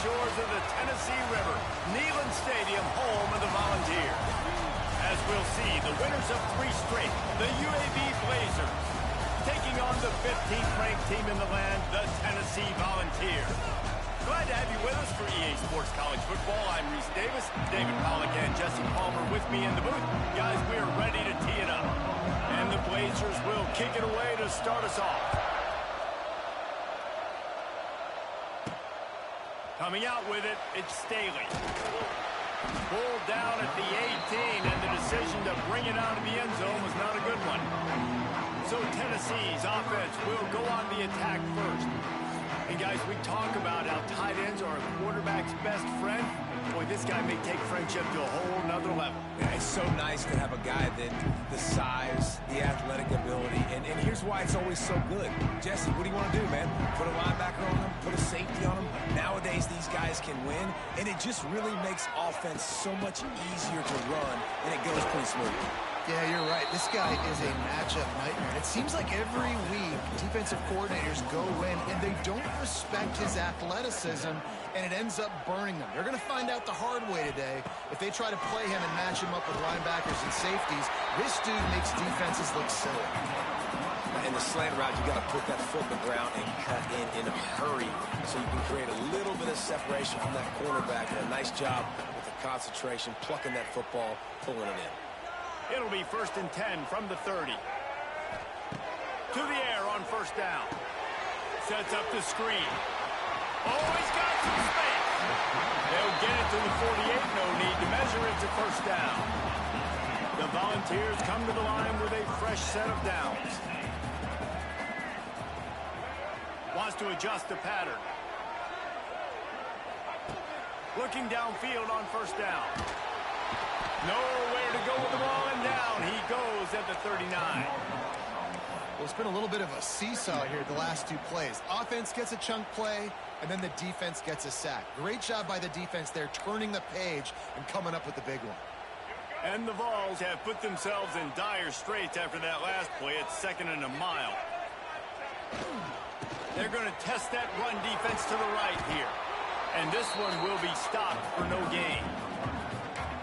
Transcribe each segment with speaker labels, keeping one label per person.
Speaker 1: shores of the Tennessee River, Neyland Stadium, home of the Volunteers. As we'll see, the winners of 3 straight, the UAB Blazers, taking on the 15th ranked team in the land, the Tennessee Volunteers. Glad to have you with us for EA Sports College Football. I'm Reese Davis, David Pollack and Jesse Palmer with me in the booth. Guys, we are ready to tee it up. And the Blazers will kick it away to start us off. Coming out with it, it's Staley. Pulled down at the 18, and the decision to bring it out of the end zone was not a good one. So Tennessee's offense will go on the attack first. And guys, we talk about how tight ends are a quarterback's best friend. Boy, this guy may take friendship to a whole nother level.
Speaker 2: Yeah, it's so nice to have a guy that the size, the athletic ability, and here's why it's always so good. Jesse, what do you want to do, man? Put a linebacker on him, put a safety on him. Nowadays, these guys can win, and it just really makes offense so much easier to run, and it goes pretty smooth.
Speaker 3: Yeah, you're right. This guy is a matchup nightmare. It seems like every week defensive coordinators go in and they don't respect his athleticism, and it ends up burning them. They're going to find out the hard way today. If they try to play him and match him up with linebackers and safeties, this dude makes defenses look silly.
Speaker 2: In the slant route, you got to put that foot in the ground and cut in a hurry so you can create a little bit of separation from that cornerback, and a nice job with the concentration, plucking that football, pulling it in.
Speaker 1: It'll be 1st and 10 from the 30. To the air on first down. Sets up the screen. Oh, he's got some space. They'll get it to the 48. No need to measure it to first down. The Volunteers come to the line with a fresh set of downs. Wants to adjust the pattern. Looking downfield on first down. Nowhere to go with the ball, and down he goes at the 39.
Speaker 3: Well, it's been a little bit of a seesaw here the last 2 plays. Offense gets a chunk play, and then the defense gets a sack. Great job by the defense there, turning the page and coming up with the big one.
Speaker 1: And the Vols have put themselves in dire straits after that last play. It's 2nd and a mile. They're going to test that run defense to the right here. And this one will be stopped for no gain.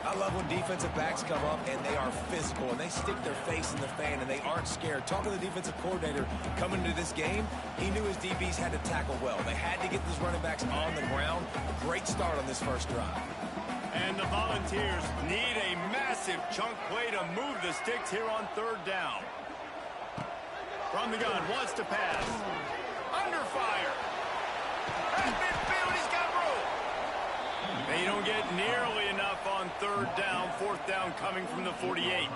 Speaker 2: I love when defensive backs come up and they are physical and they stick their face in the fan and they aren't scared. Talking to the defensive coordinator coming into this game, he knew his DBs had to tackle well. They had to get these running backs on the ground. A great start on this first drive.
Speaker 1: And the Volunteers need a massive chunk play to move the sticks here on 3rd down. From the gun, wants to pass. Under fire. At midfield, he's got room. They don't get nearly enough on 3rd down. 4th down coming from the 48.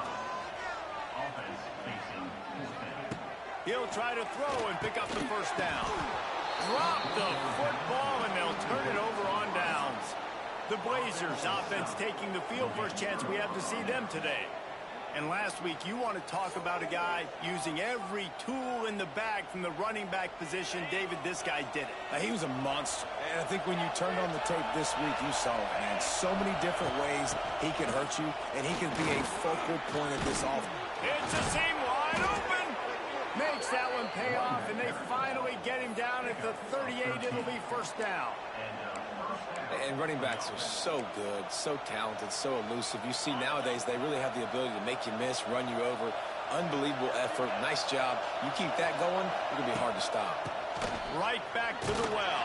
Speaker 1: He'll try to throw and pick up the first down. Drop the football, and they'll turn it over on downs. The Blazers offense taking the field. First chance we have to see them today. And last week, you want to talk about a guy using every tool in the bag from the running back position. David, this guy did it.
Speaker 2: He was a monster. And I think when you turned on the tape this week, you saw it, man. So many different ways he can hurt you, and he can be a focal point of this offense.
Speaker 1: It's a seam wide open. Makes that one pay off, and they finally get him down at the 38. It'll be first down.
Speaker 2: And running backs are so good, so talented, so elusive. You see nowadays they really have the ability to make you miss, run you over. Unbelievable effort. Nice job. You keep that going, it's going to be hard to stop.
Speaker 1: Right back to the well.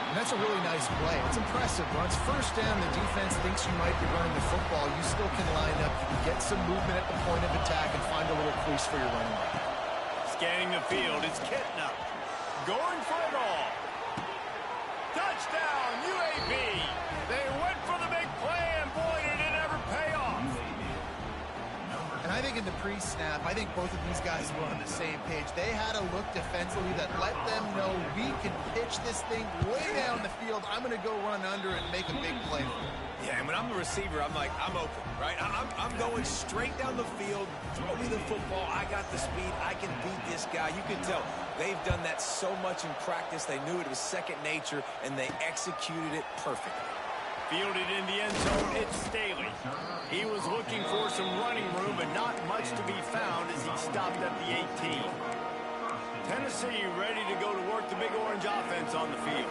Speaker 3: And that's a really nice play. It's impressive. Once first down, the defense thinks you might be running the football. You still can line up. You can get some movement at the point of attack and find a little crease for your running back.
Speaker 1: Scanning the field, it's Kitna. Going for it all. Touchdown, UAB. They went for the big play, and boy, did it ever pay off.
Speaker 3: And I think in the pre-snap, I think both of these guys were on the same page. They had a look defensively that let them know we can pitch this thing way down the field. I'm going to go run under it and make a big play.
Speaker 2: Yeah, and when I'm the receiver, I'm like, I'm open, right? I'm going straight down the field. Throw me the football. I got the speed. I can beat this guy. You can tell they've done that so much in practice. They knew it was second nature, and they executed it perfectly.
Speaker 1: Fielded in the end zone, it's Staley. He was looking for some running room, but not much to be found as he stopped at the 18. Tennessee ready to go to work the Big Orange offense on the field.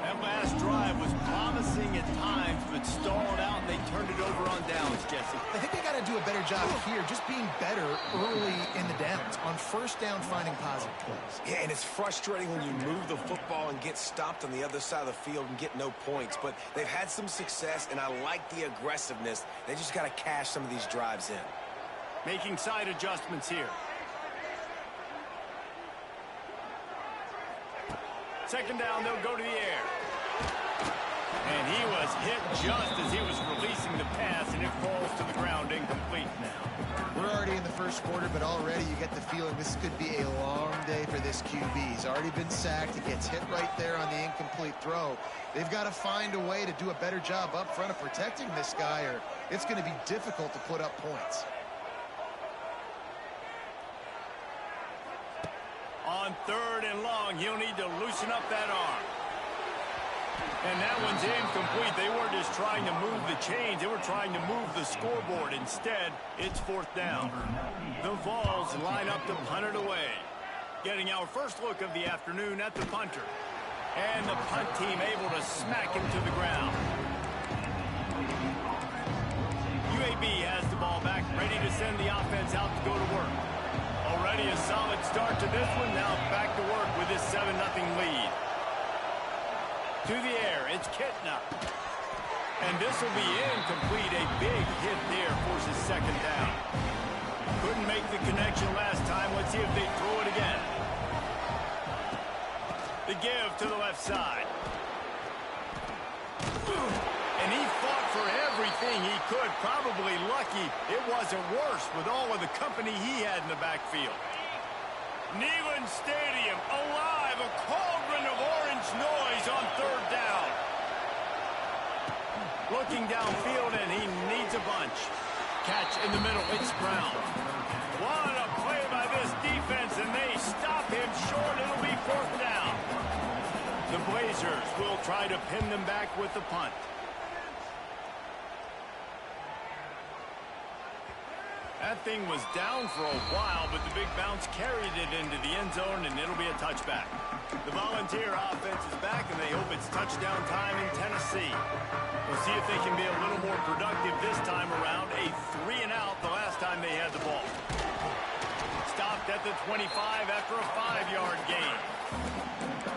Speaker 1: That last drive was promising at times, but stalled out, and they turned it over on downs, Jesse.
Speaker 3: I think they got to do a better job here, just being better early in the downs, on first down finding positive plays.
Speaker 2: Yeah, and it's frustrating when you move the football and get stopped on the other side of the field and get no points. But they've had some success, and I like the aggressiveness. They just got to cash some of these drives in.
Speaker 1: Making side adjustments here. Second down, they'll go to the air. And he was hit just as he was releasing the pass, and it falls to the ground incomplete now.
Speaker 3: We're already in the first quarter, but already you get the feeling this could be a long day for this QB. He's already been sacked. He gets hit right there on the incomplete throw. They've got to find a way to do a better job up front of protecting this guy, or it's going to be difficult to put up points.
Speaker 1: On third and long, he'll need to loosen up that arm. And that one's incomplete. They weren't just trying to move the chains. They were trying to move the scoreboard. Instead, it's fourth down. The Vols line up to punt it away. Getting our first look of the afternoon at the punter. And the punt team able to smack him to the ground. UAB has the ball back, ready to send the offense out to go to work. Already a solid start to this one. Now back to work with this 7-0 lead. To the air, it's Kitna. And this will be incomplete. A big hit there forces second down. Couldn't make the connection last time. Let's see if they throw it again. The give to the left side. And he fought for everything he could. Probably lucky it wasn't worse with all of the company he had in the backfield. Neyland Stadium alive, a cauldron of orange noise on third down. Looking downfield, and he needs a bunch. Catch in the middle, it's Brown. What a play by this defense, and they stop him short. It'll be fourth down. The Blazers will try to pin them back with the punt. That thing was down for a while, but the big bounce carried it into the end zone, and it'll be a touchback. The Volunteer offense is back, and they hope it's touchdown time in Tennessee. We'll see if they can be a little more productive this time around. A 3-and-out the last time they had the ball. Stopped at the 25 after a 5-yard gain.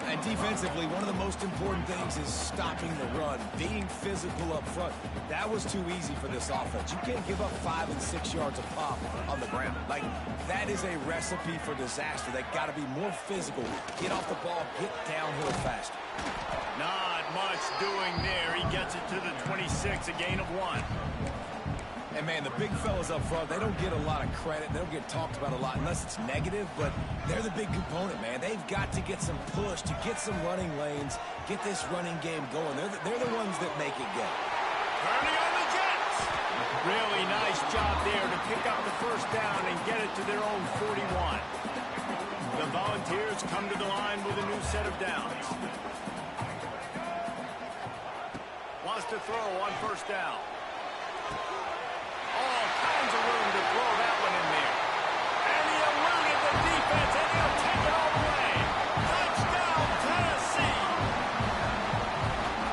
Speaker 2: And defensively, one of the most important things is stopping the run, being physical up front. That was too easy for this offense. You can't give up 5 and 6 yards a pop on the ground. Like, that is a recipe for disaster. They got to be more physical, get off the ball, get downhill faster.
Speaker 1: Not much doing there. He gets it to the 26, a gain of 1.
Speaker 2: And, man, the big fellas up front, they don't get a lot of credit. They don't get talked about a lot unless it's negative, but they're the big component, man. They've got to get some push, to get some running lanes, get this running game going. They're the ones that make it go.
Speaker 1: Turning on the Jets. Really nice job there to pick up the first down and get it to their own 41. The Volunteers come to the line with a new set of downs. Wants to throw on first down. All kinds of room to throw that one in there. And he eluded the defense, and he'll take it all the way. Touchdown, Tennessee!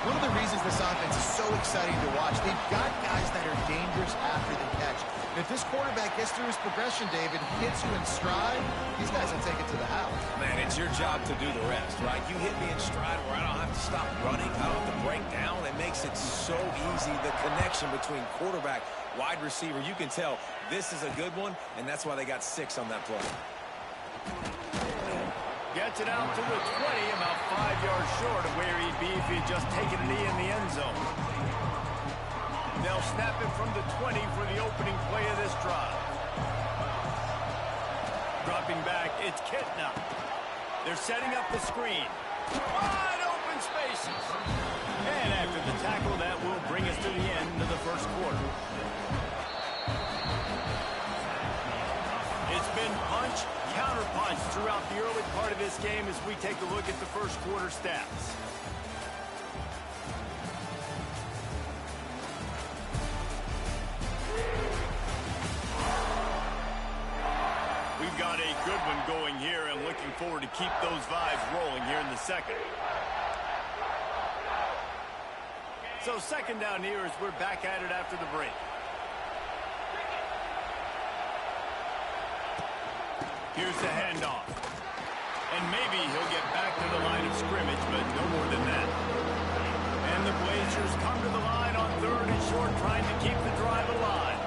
Speaker 3: One of the reasons this offense is so exciting to watch, they've got guys that are dangerous after the catch. And if this quarterback gets through his progression, David, hits you in stride, these guys will take it to the house.
Speaker 2: Man, it's your job to do the rest, right? You hit me in stride where I don't have to stop running. I don't have to break down. It makes it so easy, the connection between quarterback, wide receiver. You can tell this is a good one, and that's why they got 6 on that play.
Speaker 1: Gets it out to the 20, about 5 yards short of where he'd be if he'd just taken a knee in the end zone. They'll snap it from the 20 for the opening play of this drive. Dropping back, it's Kitna. They're setting up the screen. Wide open spaces. And after the tackle, that will bring us to the end of the first quarter. It's been punch, counter-punch throughout the early part of this game as we take a look at the first quarter stats. We've got a good one going here, and look looking forward to keep those vibes rolling here in the second. So second down here as we're back at it after the break. Here's the handoff. And maybe he'll get back to the line of scrimmage, but no more than that. And the Blazers come to the line on third and short, trying to keep the drive alive.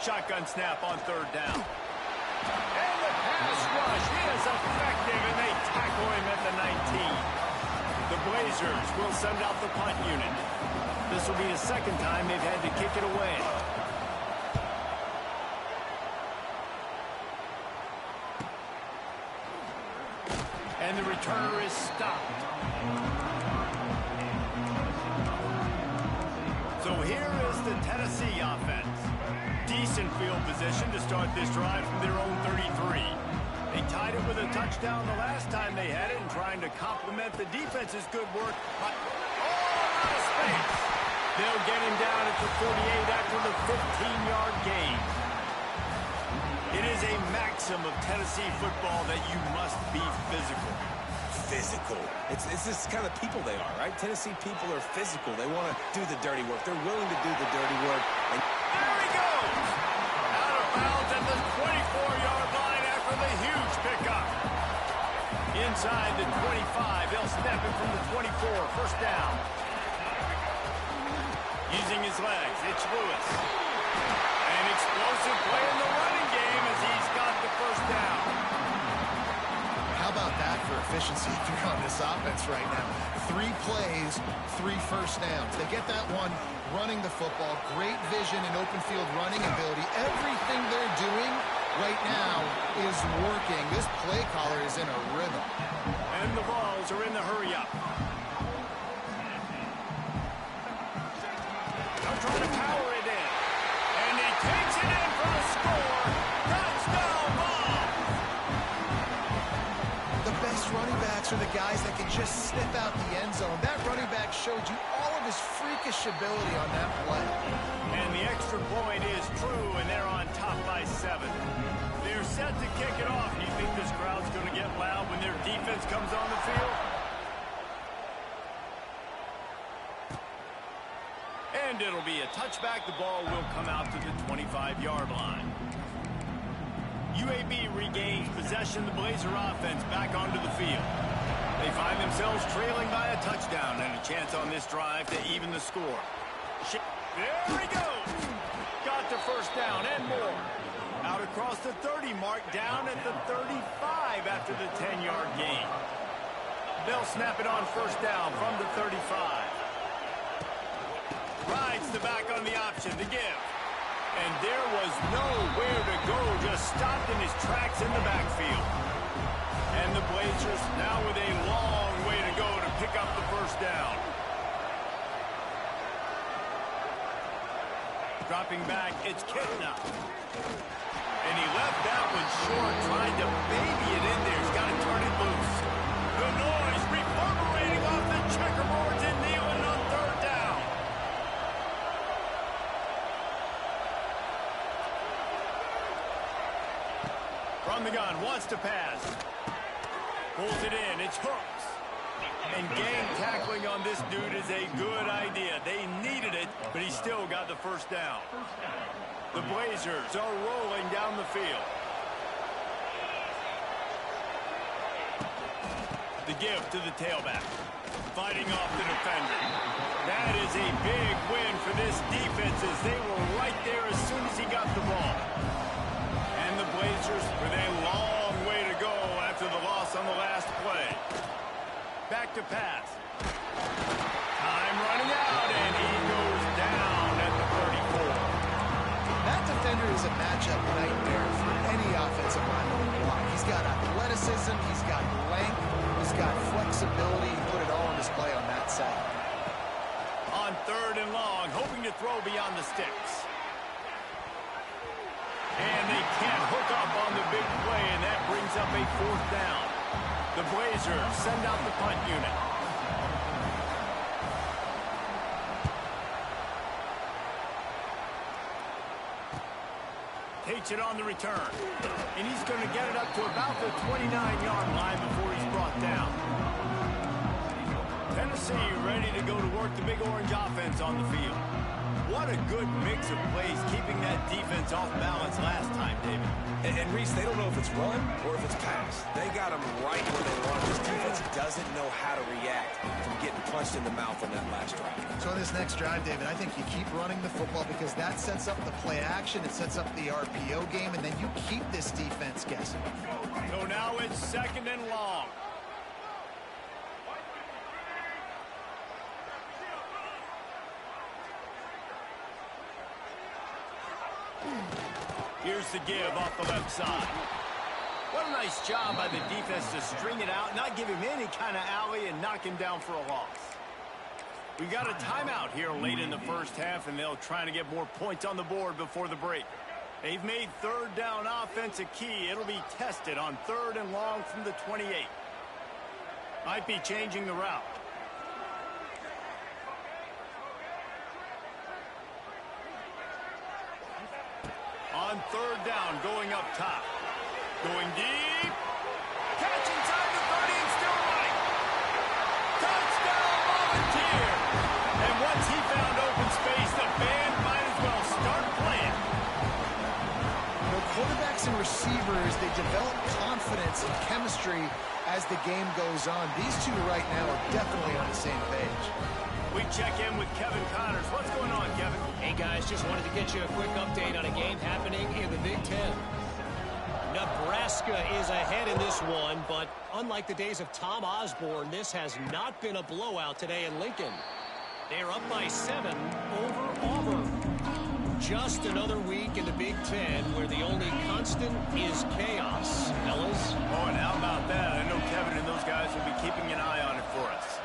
Speaker 1: Shotgun snap on third down. And the pass rush is effective, and they tackle him at the 19. The Blazers will send out the punt unit. This will be the second time they've had to kick it away. And the returner is stopped. So here is the Tennessee offense. Decent field position to start this drive from their own 33. They tied it with a touchdown the last time they had it, and trying to complement the defense's good work. But out of space. They'll get him down at the 48 after the 15-yard gain. It is a maxim of Tennessee football that you must be physical.
Speaker 2: Physical. It's this kind of people they are, right? Tennessee people are physical. They want to do the dirty work. They're willing to do the dirty work. And
Speaker 1: there he goes! Out of bounds at the 24-yard line after the huge pickup. Inside the 25, they'll snap it from the 24. First down. Using his legs, it's Lewis. An explosive play in the running game as he's got the first down.
Speaker 3: How about that for efficiency through on this offense right now? 3 plays, 3 first downs. They get that one running the football. Great vision and open field running ability. Everything they're doing right now is working. This play caller is in a rhythm.
Speaker 1: And the balls are in the hurry-up. They're trying to power it in. And he takes it in for a score. Touchdown ball.
Speaker 3: The best running backs are the guys that can just snip out the end zone. That running back showed you all of his freakish ability on that play.
Speaker 1: And the extra point is true, and they're on top by 7. They're set to kick it off. Do you think this crowd's going to get loud when their defense comes on the field? And it'll be a touchback. The ball will come out to the 25-yard line. UAB regains possession. The Blazer offense back onto the field. They find themselves trailing by a touchdown and a chance on this drive to even the score. There he goes. Got the first down and more. Out across the 30 mark, down at the 35 after the 10-yard gain. They'll snap it on first down from the 35. Rides the back on the option to give. And there was nowhere to go, just stopped in his tracks in the backfield. And the Blazers now with a long way to go to pick up the first down. Dropping back, it's Kitna. And he left that one short, trying to baby it in there. He's got to turn it loose. The noise reverberating off the checkerboards and Neyland on third down. From the gun, wants to pass. Pulls it in, it's Hooks. And gang tackling on this dude is a good idea. They needed it, but he still got the first down. The Blazers are rolling down the field. The give to the tailback. Fighting off the defender. That is a big win for this defense as they were right there as soon as he got the ball. And the Blazers with a long way to go after the loss on the last play. Back to pass. Time running out, and he goes down at the 34.
Speaker 3: That defender is a matchup nightmare for any offensive lineman to block. He's got athleticism, he's got length, he's got flexibility. He put it all on display on that side.
Speaker 1: On third and long, hoping to throw beyond the sticks. And they can't hook up on the big play, and that brings up a fourth down. The Blazers send out the punt unit. Takes it on the return. And he's going to get it up to about the 29-yard line before he's brought down. Tennessee ready to go to work the Big Orange offense on the field. What a good mix of plays keeping that defense off balance last time, David.
Speaker 2: And Reese, they don't know if it's run or if it's pass. They got them right where they want it. This defense doesn't know how to react from getting punched in the mouth on that last drive.
Speaker 3: So in this next drive, David, I think you keep running the football because that sets up the play action, it sets up the RPO game, and then you keep this defense guessing.
Speaker 1: So now it's 2nd and long. Here's the give off the left side. What a nice job by the defense to string it out, not give him any kind of alley, and knock him down for a loss. We've got a timeout here late in the first half, and they'll try to get more points on the board before the break. They've made 3rd down offense a key. It'll be tested on 3rd and long from the 28. Might be changing the route. On 3rd down, going up top. Going deep. Catch inside the 30 and still running. Touchdown, Volunteer. And once he found open space, the band might as well start playing.
Speaker 3: You know, quarterbacks and receivers, they develop confidence and chemistry as the game goes on. These two right now are definitely on the same page.
Speaker 1: We check in with Kevin Connors. What's going on, Kevin?
Speaker 4: Hey, guys, just wanted to get you a quick update on a game happening in the Big Ten. Nebraska is ahead in this one, but unlike the days of Tom Osborne, this has not been a blowout today in Lincoln. They're up by 7 over Auburn. Just another week in the Big Ten where the only constant is chaos. Fellas?
Speaker 1: Oh, and how about that? I know Kevin and those guys will be keeping an eye on it for us.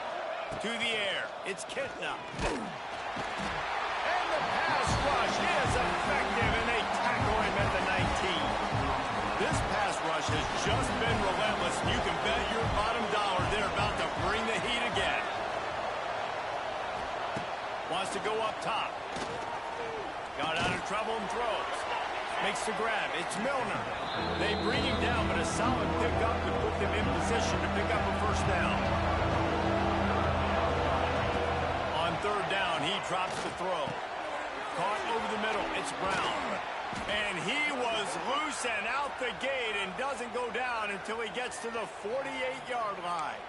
Speaker 1: To the air, it's Kitna. And the pass rush is effective, and they tackle him at the 19. This pass rush has just been relentless. You can bet your bottom dollar they're about to bring the heat again. Wants to go up top. Got out of trouble and throws. Makes the grab. It's Milner. They bring him down, but a solid pickup to put them in position to pick up a 1st down. 3rd down, he drops the throw. Caught over the middle, it's Brown. And he was loose and out the gate and doesn't go down until he gets to the 48-yard line.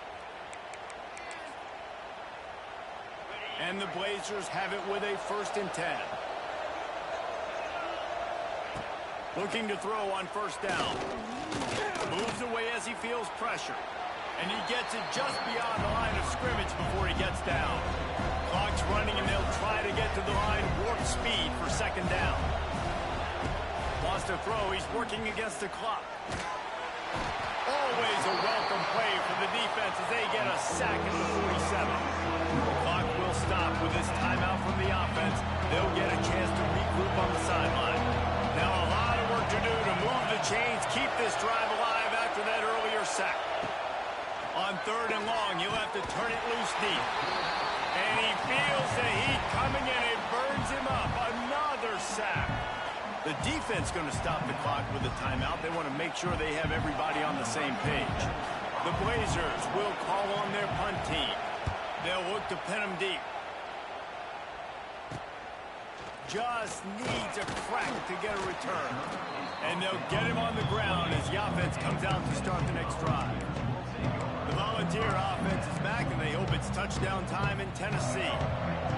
Speaker 1: And the Blazers have it with a 1st and 10. Looking to throw on 1st down. Moves away as he feels pressure. And he gets it just beyond the line of scrimmage before he gets down. Clock's running, and they'll try to get to the line warp speed for 2nd down. Wants to throw. He's working against the clock. Always a welcome play for the defense as they get a sack at the 47. The clock will stop with this timeout from the offense. They'll get a chance to regroup on the sideline. Now a lot of work to do to move the chains, keep this drive alive after that earlier sack. On 3rd and long, he'll have to turn it loose deep. And he feels the heat coming in. It burns him up. Another sack. The defense going to stop the clock with a timeout. They want to make sure they have everybody on the same page. The Blazers will call on their punt team. They'll look to pin them deep. Just needs a crack to get a return. And they'll get him on the ground as the offense comes out to start the next drive. The Volunteer offense is back, and they hope it's touchdown time in Tennessee.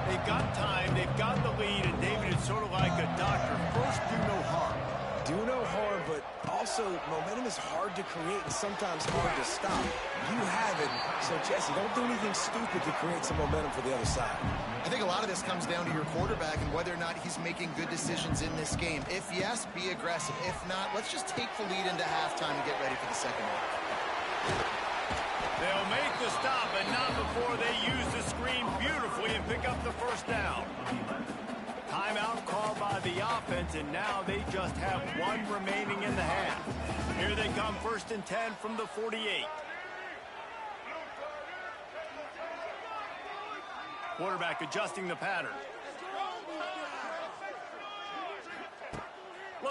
Speaker 1: They've got time, they've got the lead, and David is sort of like a doctor. First, do no harm.
Speaker 2: Do no harm, but also momentum is hard to create and sometimes hard to stop. You have it, so Jesse, don't do anything stupid to create some momentum for the other side.
Speaker 3: I think a lot of this comes down to your quarterback and whether or not he's making good decisions in this game. If yes, be aggressive. If not, let's just take the lead into halftime and get ready for the 2nd half.
Speaker 1: They'll make the stop, but not before they use the screen beautifully and pick up the 1st down. Timeout called by the offense, and now they just have 1 remaining in the half. Here they come, 1st and 10 from the 48. Quarterback adjusting the pattern.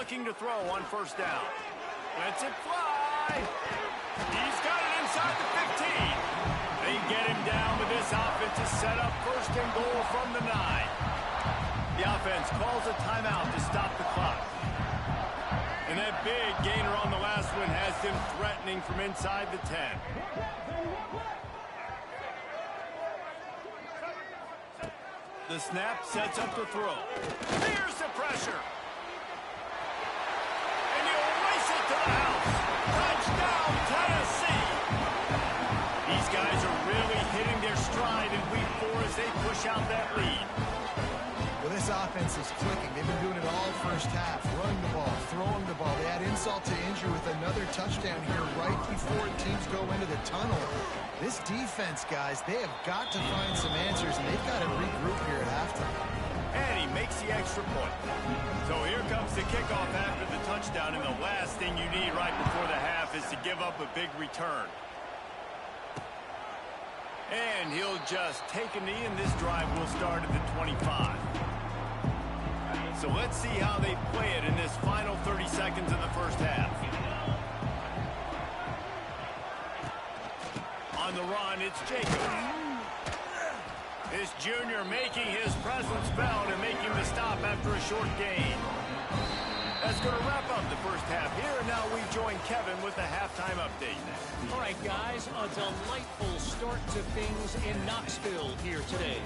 Speaker 1: looking to throw on first down. Lets it fly. He's got it inside the 15. They get him down, but this offense is set up first and goal from the 9. The offense calls a timeout to stop the clock. And that big gainer on the last one has them threatening from inside the 10. The snap sets up the throw. Here's the pressure. And he'll race it to the house. Touchdown, Tennessee. These guys are really hitting their stride in week 4 as they push out that lead.
Speaker 3: Well, this offense is clicking. They've been doing it all first half. Running the ball, throwing the ball. They add insult to injury with another touchdown here right before teams go into the tunnel. This defense, guys, they have got to find some answers, and they've got to regroup here at halftime.
Speaker 1: And he makes the extra point. So here comes the kickoff after the touchdown, and the last thing you need right before the half is to give up a big return. And he'll just take a knee, and this drive will start at the 25. So let's see how they play it in this final 30 seconds of the first half. On the run, it's Jacobs. This junior making his presence felt and making the stop after a short gain. That's going to wrap up the first half here, and now we join Kevin with the halftime update.
Speaker 4: All right, guys, a delightful start to things in Knoxville here today.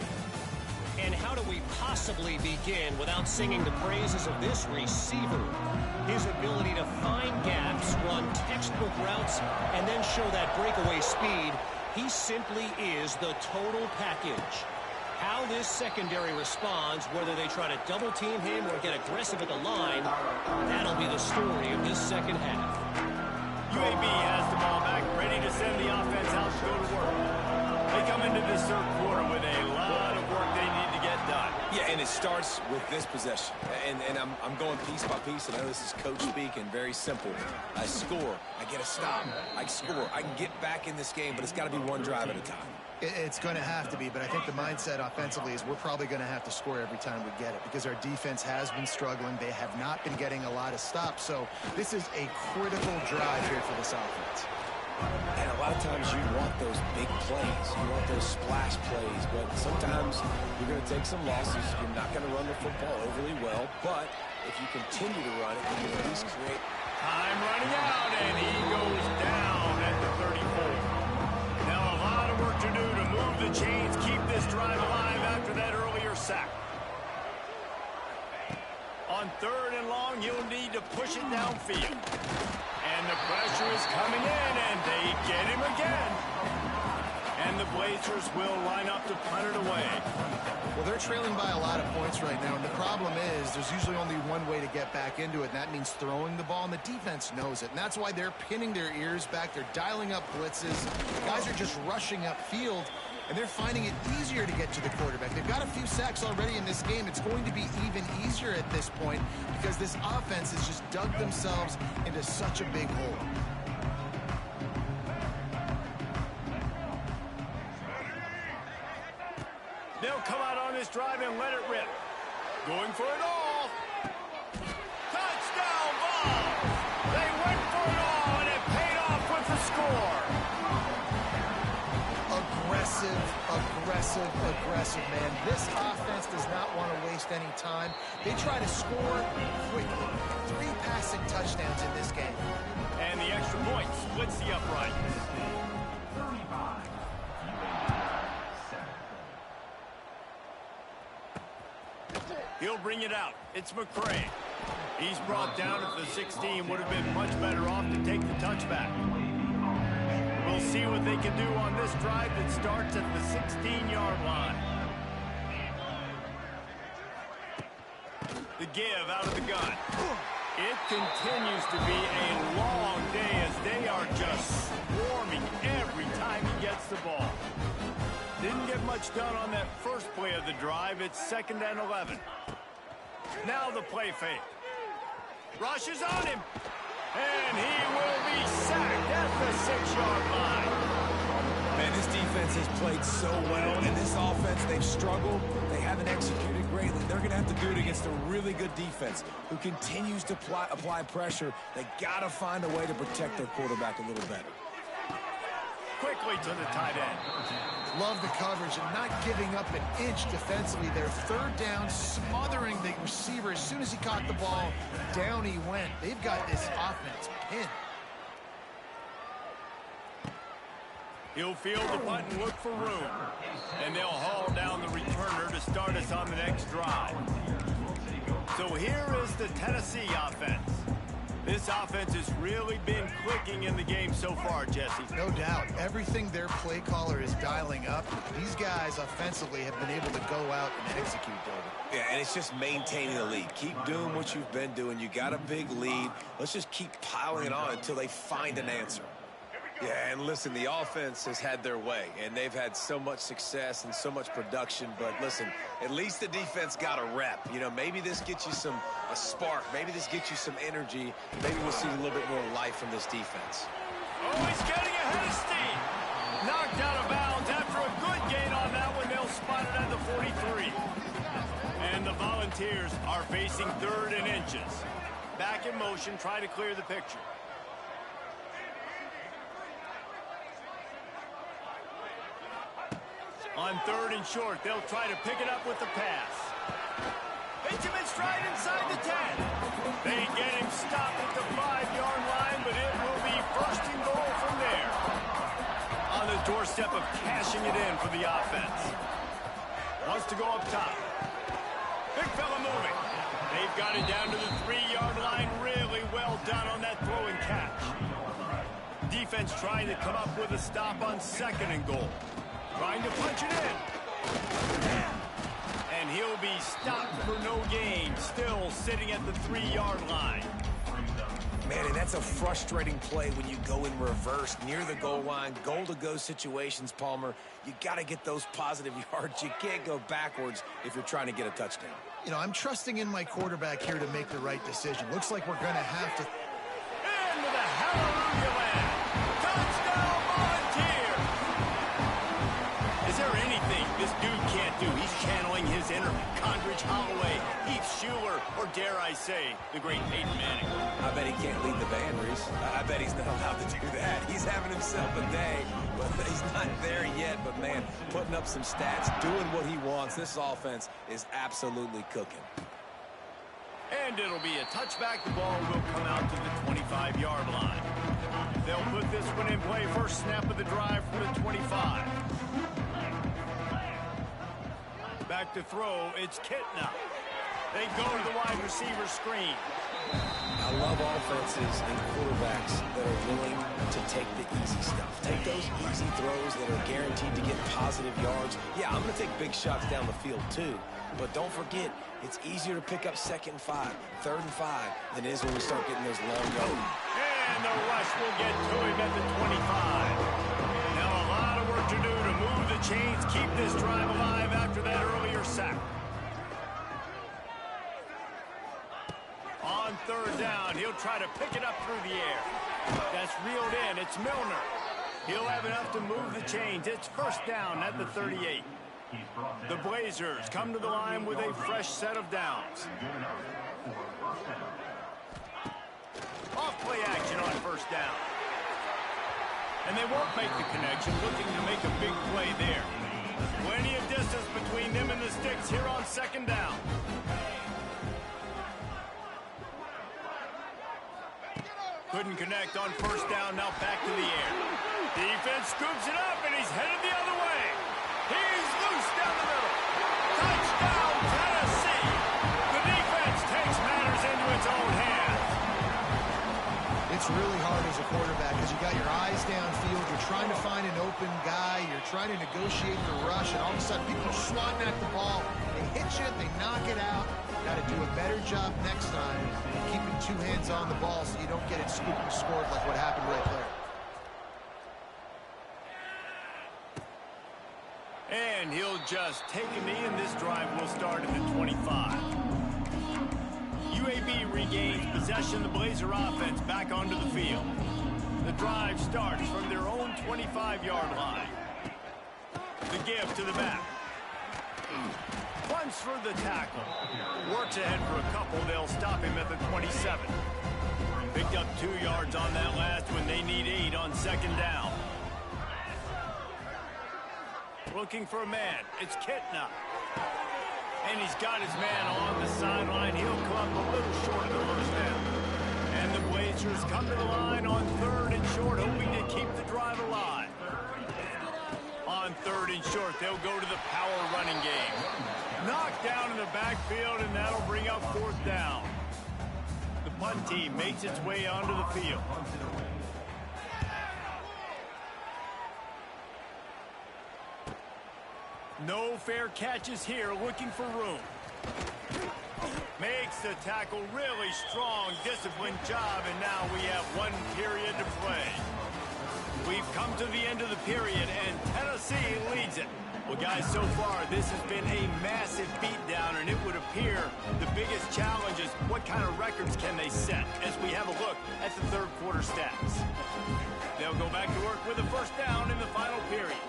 Speaker 4: And how do we possibly begin without singing the praises of this receiver? His ability to find gaps, run textbook routes, and then show that breakaway speed. He simply is the total package. How this secondary responds, whether they try to double team him or get aggressive at the line, that'll be the story of this second half.
Speaker 1: UAB has the ball back, ready to send the offense out to go to work. They come into this third quarter with a lot of work they need to get done.
Speaker 2: Yeah, and it starts with this possession. And I'm going piece by piece. I know this is coach speak and very simple. I score. I get a stop. I score. I can get back in this game, but it's got to be one drive at a time.
Speaker 3: It's going to have to be, but I think the mindset offensively is we're probably going to have to score every time we get it because our defense has been struggling. They have not been getting a lot of stops, so this is a critical drive here for this offense.
Speaker 2: And a lot of times you want those big plays. You want those splash plays, but sometimes you're going to take some losses. You're not going to run the football overly well, but if you continue to run it, you can at least create.
Speaker 1: Time running out, and he goes down at the 34. Now a lot of work to do to move the chains, keep this drive alive after that earlier sack. On third and long, you'll need to push it downfield. And the pressure is coming in, and they get him again. And the Blazers will line up to punt it away.
Speaker 3: Well, they're trailing by a lot of points right now, and the problem is there's usually only one way to get back into it, and that means throwing the ball, and the defense knows it. And that's why they're pinning their ears back. They're dialing up blitzes. Guys are just rushing upfield, and they're finding it easier to get to the quarterback. They've got a few sacks already in this game. It's going to be even easier at this point because this offense has just dug themselves into such a big hole.
Speaker 1: They'll come out on this drive and let it rip. Going for it all. Touchdown ball! They went for it all, and it paid off with the score.
Speaker 3: Aggressive, man. This offense does not want to waste any time. They try to score quickly. 3 passing touchdowns in this game.
Speaker 1: And the extra point splits the upright. He'll bring it out. It's McCray. He's brought down at the 16. Would have been much better off to take the touchback. We'll see what they can do on this drive that starts at the 16-yard line. The give out of the gun. It continues to be a long day as they are just swarming every time he gets the ball. Didn't get much done on that first play of the drive. It's 2nd and 11. Now the play fake. Rush is on him. And he will be sacked at the 6-yard line.
Speaker 2: Man, This defense has played so well, and this offense, they've struggled. They haven't executed greatly. They're going to have to do it against a really good defense who continues to apply pressure. They got to find a way to protect their quarterback a little better.
Speaker 1: Quickly to the tight end.
Speaker 3: Love the coverage and not giving up an inch defensively. Their third down, smothering the receiver. As soon as he caught the ball, down he went. They've got this offense pinned.
Speaker 1: He'll field the punt and look for room. And they'll haul down the returner to start us on the next drive. So here is the Tennessee offense. This offense has really been clicking in the game so far, Jesse.
Speaker 3: No doubt. Everything their play caller is dialing up, these guys offensively have been able to go out and execute, David.
Speaker 2: Yeah, and it's just maintaining the lead. Keep doing what you've been doing. You got a big lead. Let's just keep piling it on until they find an answer. Yeah, and listen, the offense has had their way, and they've had so much success and so much production. But listen, at least the defense got a rep. You know, maybe this gets you a spark. Maybe this gets you some energy. Maybe we'll see a little bit more life from this defense.
Speaker 1: Oh, he's getting ahead of steam. Knocked out of bounds after a good gain on that one. They'll spot it at the 43. And the Volunteers are facing 3rd and inches. Back in motion, try to clear the picture. On 3rd and short, they'll try to pick it up with the pass. Hits him in stride inside the 10. They get him stopped at the 5-yard line, but it will be 1st and goal from there. On the doorstep of cashing it in for the offense. Wants to go up top. Big fella moving. They've got it down to the 3-yard line. Really well done on that throw and catch. Defense trying to come up with a stop on 2nd and goal. Trying to punch it in. And he'll be stopped for no gain. Still sitting at the 3-yard line.
Speaker 2: Man, and that's a frustrating play when you go in reverse near the goal line. Goal-to-go situations, Palmer. You got to get those positive yards. You can't go backwards if you're trying to get a touchdown.
Speaker 3: You know, I'm trusting in my quarterback here to make the right decision. Looks like we're going to have to...
Speaker 1: Into the hallelujah land. Touchdown, Volunteer! Is there anything this dude can't do? He's channeling his inner Condridge Holloway, Heath Schuler, or dare I say, the great Peyton Manning.
Speaker 2: I bet he can't lead the band, Reese. I bet he's not allowed to do that. He's having himself a day, but he's not there yet. But, man, putting up some stats, doing what he wants. This offense is absolutely cooking.
Speaker 1: And it'll be a touchback. The ball will come out to the 25-yard line. They'll put this one in play. First snap of the drive from the 25. Back to throw, it's Kitna. They go to the wide receiver screen.
Speaker 2: I love offenses and quarterbacks that are willing to take the easy stuff. Take those easy throws that are guaranteed to get positive yards. Yeah, I'm going to take big shots down the field too. But don't forget, it's easier to pick up 2nd and 5, 3rd and 5 than it is when we start getting those long yards.
Speaker 1: And the rush will get to him at the 25. Now a lot of work to do to move the chains, keep this drive alive after that earlier sack. On 3rd down, he'll try to pick it up through the air. That's reeled in. It's Milner. He'll have enough to move the chains. It's 1st down at the 38. The Blazers come to the line with a fresh set of downs. Off play action on 1st down. And they won't make the connection, looking to make a big play there. Plenty of distance between them and the sticks here on 2nd down. Couldn't connect on 1st down, now back to the air. Defense scoops it up, and he's headed the other way. He's loose down the middle. Touchdown, Tennessee. The defense takes matters into its own hands.
Speaker 3: It's really hard as a quarterback because you got your eyes downfield. You're trying to find an open guy. You're trying to negotiate the rush, and all of a sudden people are swatting at the ball. They hit you, they knock it out. Got to do a better job next time keeping 2 hands on the ball so you don't get it scooped and scored like what happened right there.
Speaker 1: And he'll just take a knee, and this drive will start at the 25. UAB regains possession. The Blazer offense back onto the field. The drive starts from their own 25-yard line. The give to the back. Runs for the tackle. Works ahead for a couple. They'll stop him at the 27. Picked up 2 yards on that last one. They need 8 on second down. Looking for a man. It's Kitna. And he's got his man on the sideline. He'll come a little short of the first down. And the Blazers come to the line on 3rd and short, hoping to keep the drive alive. On 3rd and short, they'll go to the power running game. Knocked down in the backfield, and that'll bring up 4th down. The punt team makes its way onto the field. No fair catches here, looking for room. Makes the tackle really strong, disciplined job, and now we have 1 period to play. We've come to the end of the period, and Tennessee leads it. Well, guys, so far, this has been a massive beatdown, and it would appear the biggest challenge is what kind of records can they set as we have a look at the 3rd quarter stats. They'll go back to work with a 1st down in the final period.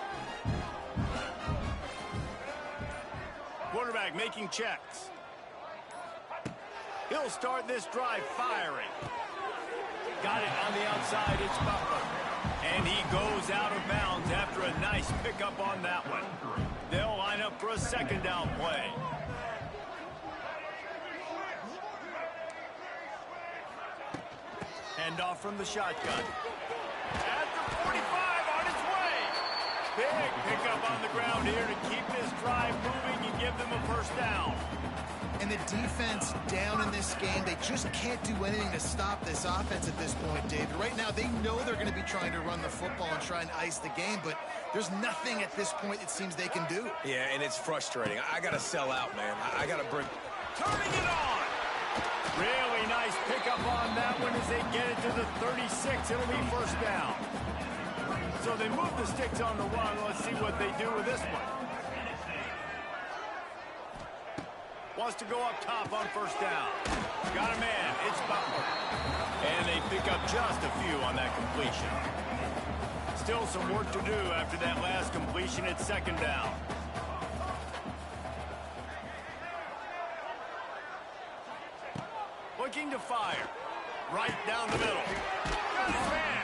Speaker 1: Quarterback making checks. He'll start this drive firing. Got it on the outside, it's Butler. And he goes out of bounds after a nice pickup on that one. They'll line up for a 2nd down play. Hand off from the shotgun. At the 45 on its way. Big pickup on the ground here to keep this drive moving and give them a 1st down.
Speaker 3: And the defense down in this game, they just can't do anything to stop this offense at this point, David. Right now, they know they're going to be trying to run the football and try and ice the game, but there's nothing at this point it seems they can do.
Speaker 2: Yeah, and it's frustrating. I got to sell out, man. I got to bring...
Speaker 1: Turning it on! Really nice pickup on that one as they get it to the 36. It'll be 1st down. So they move the sticks on the run. Let's see what they do with this one. Wants to go up top on 1st down. Got a man. It's Butler. And they pick up just a few on that completion. Still some work to do after that last completion at 2nd down. Looking to fire. Right down the middle. Got his man.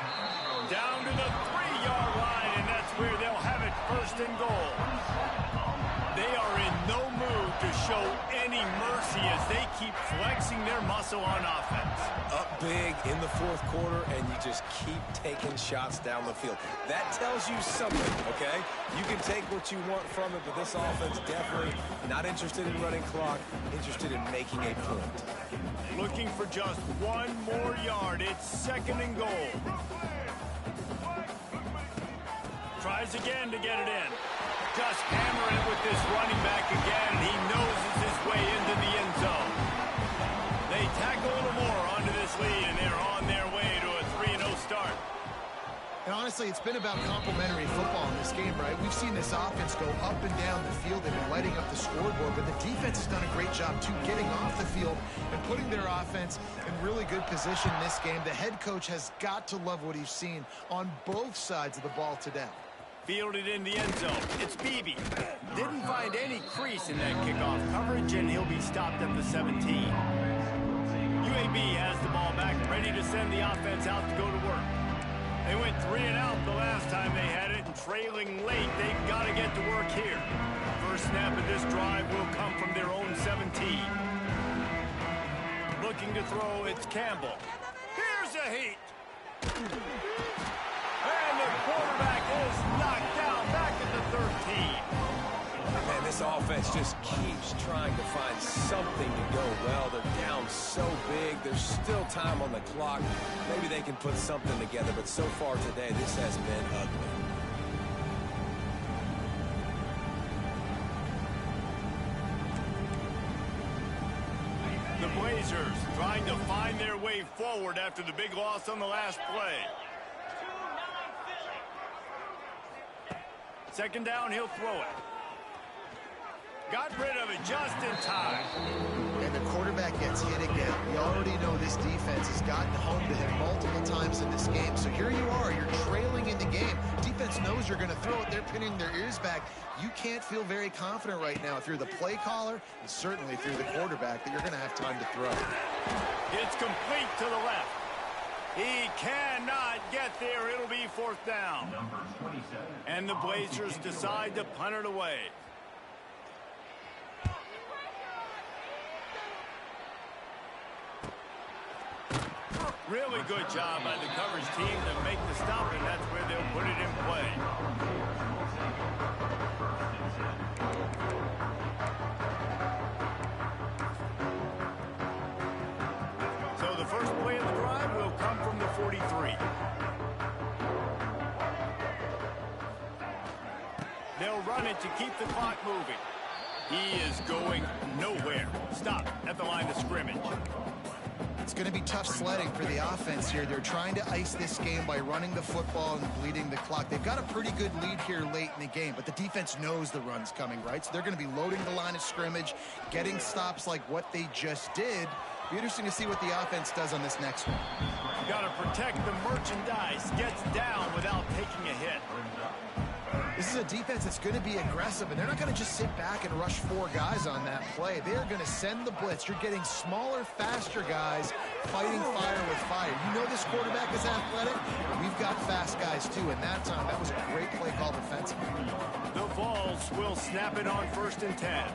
Speaker 1: Down to the 3-yard line, and that's where they'll have it 1st and goal. They are in no mood to show any mercy as they keep flexing their muscle on offense.
Speaker 2: Up big in the 4th quarter, and you just keep taking shots down the field. That tells you something, okay? You can take what you want from it, but this offense definitely not interested in running clock, interested in making a point.
Speaker 1: Looking for just 1 more yard. It's 2nd and goal. Tries again to get it in. Just hammering it with this running back again. He noses his way into the end zone. They tack a little more onto this lead, and they're on their way to a 3-0 start.
Speaker 3: And honestly, it's been about complementary football in this game, right? We've seen this offense go up and down the field. They've been lighting up the scoreboard, but the defense has done a great job, too, getting off the field and putting their offense in really good position in this game. The head coach has got to love what he's seen on both sides of the ball today.
Speaker 1: Fielded in the end zone. It's Beebe. Didn't find any crease in that kickoff coverage, and he'll be stopped at the 17. UAB has the ball back, ready to send the offense out to go to work. They went 3 and out the last time they had it, and trailing late, they've got to get to work here. First snap of this drive will come from their own 17. Looking to throw, it's Campbell. Here's a heat. And the quarterback is knocked down back at the 13.
Speaker 2: Man, this offense just keeps trying to find something to go well. They're down so big. There's still time on the clock. Maybe they can put something together, but so far today, this has been ugly.
Speaker 1: The Blazers trying to find their way forward after the big loss on the last play. 2nd down, he'll throw it. Got rid of it just in time.
Speaker 3: And the quarterback gets hit again. We already know this defense has gotten home to him multiple times in this game. So here you are, you're trailing in the game. Defense knows you're going to throw it. They're pinning their ears back. You can't feel very confident right now if you're the play caller, and certainly if you're the quarterback, that you're going to have time to throw.
Speaker 1: It's complete to the left. He cannot get there. It'll be 4th down. And the Blazers decide to punt it away. Really good job by the coverage team to make the stop, and that's where they'll put it in play. So the first play of the drive will come from the 43. They'll run it to keep the clock moving. He is going nowhere. Stop at the line of scrimmage.
Speaker 3: It's going to be tough sledding for the offense here. They're trying to ice this game by running the football and bleeding the clock. They've got a pretty good lead here late in the game, but the defense knows the run's coming, right? So they're going to be loading the line of scrimmage, getting stops like what they just did. Be interesting to see what the offense does on this next one.
Speaker 1: You got to protect the merchandise. Gets down without taking a hit.
Speaker 3: This is a defense that's going to be aggressive, and they're not going to just sit back and rush 4 guys on that play. They're going to send the blitz. You're getting smaller, faster guys fighting fire with fire. You know this quarterback is athletic. We've got fast guys, too, and that time, that was a great play call defensively.
Speaker 1: The Vols will snap it on 1st and 10.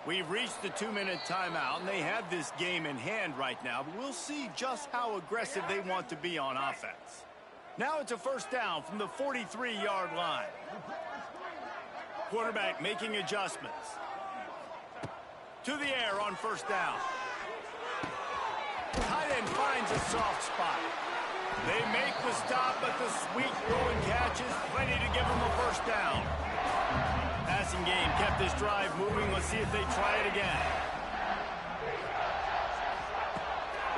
Speaker 1: We've reached the 2-minute timeout, and they have this game in hand right now, but we'll see just how aggressive they want to be on offense. Now it's a 1st down from the 43-yard line. Quarterback making adjustments. To the air on 1st down. Tight end finds a soft spot. They make the stop, but the sweet throwing catch is plenty to give them a 1st down. Passing game kept this drive moving. Let's see if they try it again.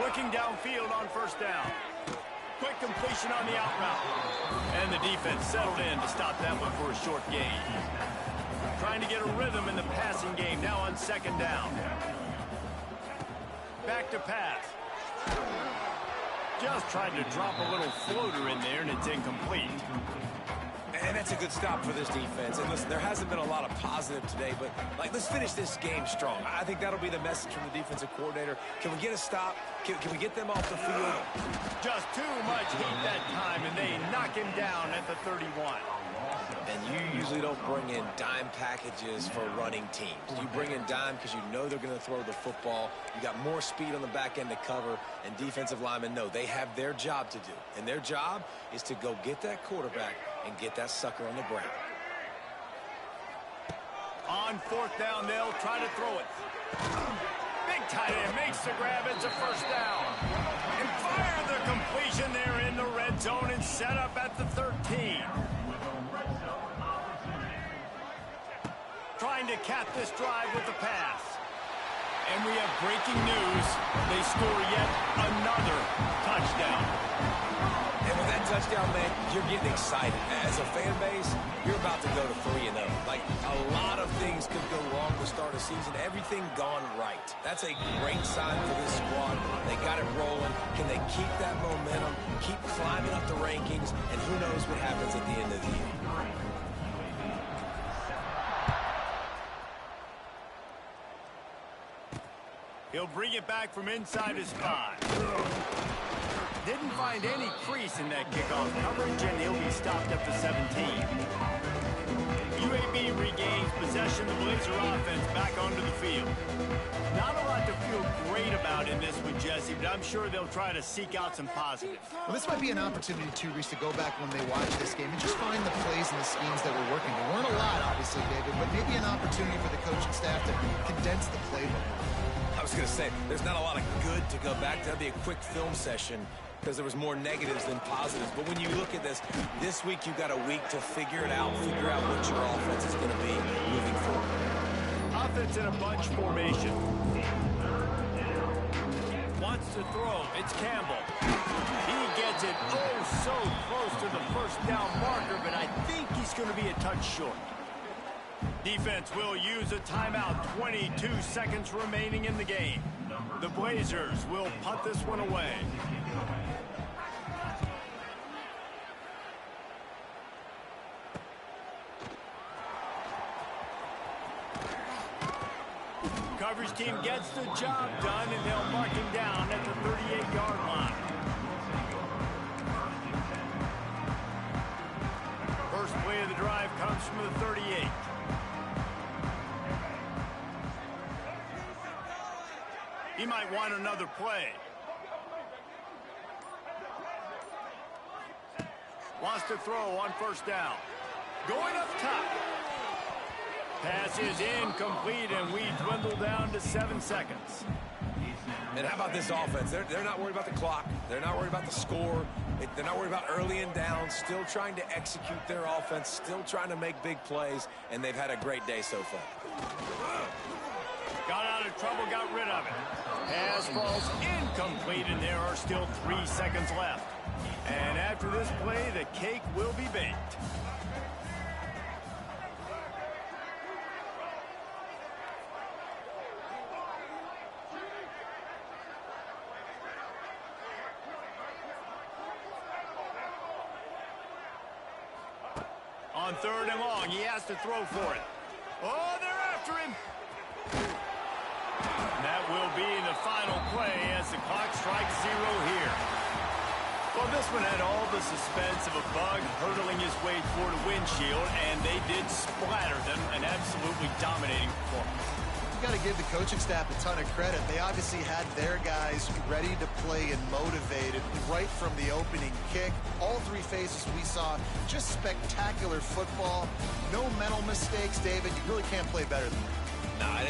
Speaker 1: Looking downfield on 1st down. Quick completion on the out route. And the defense settled in to stop that one for a short gain. Trying to get a rhythm in the passing game now on 2nd down. Back to pass. Just tried to drop a little floater in there, and it's incomplete.
Speaker 2: And that's a good stop for this defense. And listen, there hasn't been a lot of positive today, but let's finish this game strong. I think that'll be the message from the defensive coordinator. Can we get a stop? Can we get them off the field?
Speaker 1: Just too much heat that time, and they knock him down at the 31.
Speaker 2: And you usually don't bring in dime packages for running teams. You bring in dime because you know they're going to throw the football. You got more speed on the back end to cover, and defensive linemen know they have their job to do. And their job is to go get that quarterback and get that sucker on the ground.
Speaker 1: On 4th down, they'll try to throw it. Big tight end makes the grab. It's a 1st down. And fire the completion there in the red zone and set up at the 13. Trying to cap this drive with the pass. And we have breaking news. They score yet another touchdown.
Speaker 2: And with that touchdown, man, you're getting excited. As a fan base, you're about to go to 3-0. Like, a lot of things could go wrong to start a season. Everything gone right. That's a great sign for this squad. They got it rolling. Can they keep that momentum, keep climbing up the rankings, and who knows what happens at the end of the year.
Speaker 1: He'll bring it back from inside his 5. Didn't find any crease in that kickoff coverage, and he'll be stopped at the 17. UAB regains possession. The Blazer offense back onto the field. Not a lot to feel great about in this one, Jesse, but I'm sure they'll try to seek out some positives.
Speaker 3: Well, this might be an opportunity, too, Reese, to go back when they watch this game and just find the plays and the schemes that were working. There weren't a lot, obviously, David, but maybe an opportunity for the coaching staff to condense the playbook.
Speaker 2: I was going to say, there's not a lot of good to go back to. That'd be a quick film session because there was more negatives than positives. But when you look at this week you've got a week to figure it out, figure out what your offense is going to be moving forward.
Speaker 1: Offense in a bunch formation. Wants to throw. It's Campbell. He gets it so close to the 1st down marker, but I think he's going to be a touch short. Defense will use a timeout. 22 seconds remaining in the game. The Blazers will punt this one away. Coverage team gets the job done, and they'll mark him down at the 38-yard line. First play of the drive comes from the 38. He might want another play. Wants to throw on first down. Going up top. Pass is incomplete, and we dwindle down to 7 seconds.
Speaker 2: And how about this offense? They're not worried about the clock. They're not worried about the score. They're not worried about early and down. Still trying to execute their offense. Still trying to make big plays. And they've had a great day so far.
Speaker 1: Got out of trouble, got rid of it. Pass falls incomplete, and there are still 3 seconds left. And after this play, the cake will be baked. On third and long, he has to throw for it. Oh, they're after him. That will be the final play as the clock strikes 0 here. Well, this one had all the suspense of a bug hurtling his way toward a windshield, and they did splatter them. An absolutely dominating performance.
Speaker 3: You got to give the coaching staff a ton of credit. They obviously had their guys ready to play and motivated right from the opening kick. All 3 phases we saw, just spectacular football. No mental mistakes, David. You really can't play better than that.
Speaker 2: Nah, and